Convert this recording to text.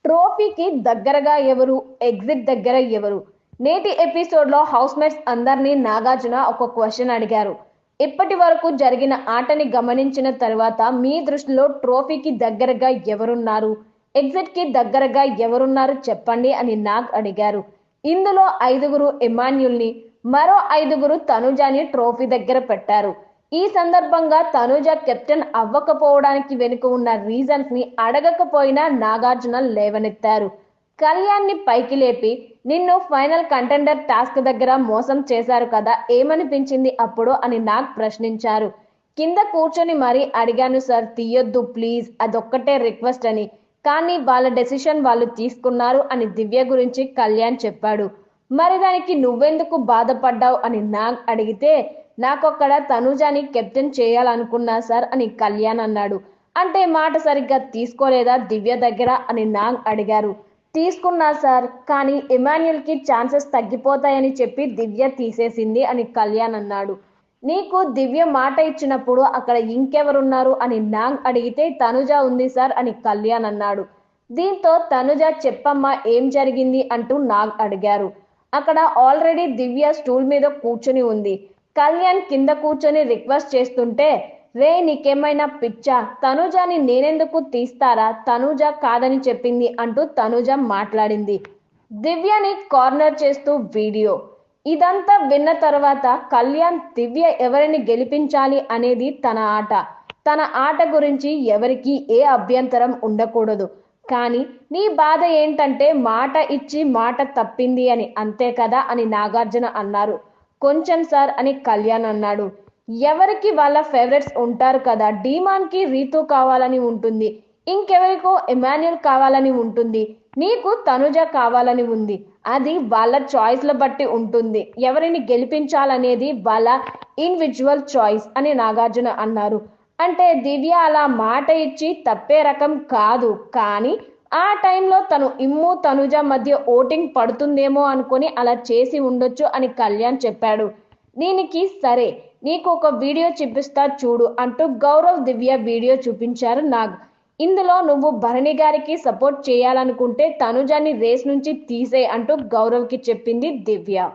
ట్రోఫీకి దగ్గరగా ఎవరు, ఎగ్జిట్ దగ్గర ఎవరు? నేటి ఎపిసోడ్లో హౌస్మేట్స్ అందరినీ నాగార్జున ఒక క్వశ్చన్ అడిగారు. ఇప్పటి వరకు జరిగిన ఆటని గమనించిన తర్వాత మీ దృష్టిలో ట్రోఫీకి దగ్గరగా ఎవరున్నారు, ఎగ్జిట్ కి దగ్గరగా ఎవరున్నారు చెప్పండి అని నాగ్ అడిగారు. ఇందులో 5గురు ఎమాన్యుల్ని, మరో 5గురు తనుజాని ట్రోఫీ దగ్గర పెట్టారు. ఈ సందర్భంగా తనుజ కెప్టెన్ అవ్వకపోవడానికి వెనుక ఉన్న రీజన్స్ ని అడగకపోయినా నాగార్జున లేవనెత్తారు. కళ్యాణ్ ని పైకి లేపి, నిన్ను ఫైనల్ కంటెండర్ టాస్క్ దగ్గర మోసం చేశారు కదా, ఏమనిపించింది అప్పుడు అని నాగ్ ప్రశ్నించారు. కింద కూర్చొని మరీ అడిగాను సార్, తీయొద్దు ప్లీజ్, అదొక్కటే రిక్వెస్ట్ అని. కానీ వాళ్ళ డెసిషన్ వాళ్ళు తీసుకున్నారు అని దివ్య గురించి కళ్యాణ్ చెప్పాడు. మరి దానికి నువ్వెందుకు బాధపడ్డావు అని నాగ్ అడిగితే, నాకొక్కడ తనుజాని కెప్టెన్ చేయాలనుకున్నా సార్ అని కళ్యాణ్ అన్నాడు. అంటే మాట సరిగ్గా తీసుకోలేదా దివ్య దగ్గర అని నాగ్ అడిగారు. తీసుకున్నా సార్, కానీ ఎమాన్యుల్ కి ఛాన్సెస్ తగ్గిపోతాయని చెప్పి దివ్య తీసేసింది అని కళ్యాణ్ అన్నాడు. నీకు దివ్య మాట ఇచ్చినప్పుడు అక్కడ ఇంకెవరున్నారు అని నాగ్ అడిగితే తనుజ ఉంది సార్ అని కళ్యాణ్ అన్నాడు. దీంతో తనుజ చెప్పమ్మా ఏం జరిగింది అంటూ నాగ్ అడిగారు. అక్కడ ఆల్రెడీ దివ్య స్టూల్ మీద కూర్చొని ఉంది. కళ్యాణ్ కింద కూర్చొని రిక్వెస్ట్ చేస్తుంటే, రే నీకేమైనా పిచ్చా, తనుజాని నేనెందుకు తీస్తారా, తనుజ కాదని చెప్పింది అంటూ తనుజ మాట్లాడింది. దివ్యని కార్నర్ చేస్తూ వీడియో. ఇదంతా విన్న తర్వాత కళ్యాణ్ దివ్య ఎవరిని గెలిపించాలి అనేది తన ఆట గురించి ఎవరికి ఏ అభ్యంతరం ఉండకూడదు. కానీ నీ బాధ ఏంటంటే మాట ఇచ్చి మాట తప్పింది అని, అంతే కదా అని నాగార్జున అన్నారు. కొంచెం సార్ అని కళ్యాణ్ అన్నాడు. ఎవరికి వాళ్ళ ఫేవరెట్స్ ఉంటారు కదా, డీమాన్ కి రీతు కావాలని ఉంటుంది, ఇంకెవరికో ఎమాన్యుల్ కావాలని ఉంటుంది, నీకు తనుజ కావాలని ఉంది. అది వాళ్ళ చాయిస్ల బట్టి ఉంటుంది. ఎవరిని గెలిపించాలనేది వాళ్ళ ఇండివిజువల్ చాయిస్ అని నాగార్జున అన్నారు. అంటే దివ్య అలా మాట ఇచ్చి తప్పే రకం కాదు, కానీ ఆ టైంలో తనుజ మధ్య ఓటింగ్ పడుతుందేమో అనుకొని అలా చేసి ఉండొచ్చు అని కళ్యాణ్ చెప్పాడు. దీనికి సరే, నీకు ఒక వీడియో చూపిస్తా చూడు అంటూ గౌరవ్ దివ్య వీడియో చూపించారు నాగ్. ఇందులో నువ్వు భరణి గారికి సపోర్ట్ చేయాలనుకుంటే తనుజాని రేస్ నుంచి తీసేయ్ అంటూ గౌరవ్కి చెప్పింది దివ్య.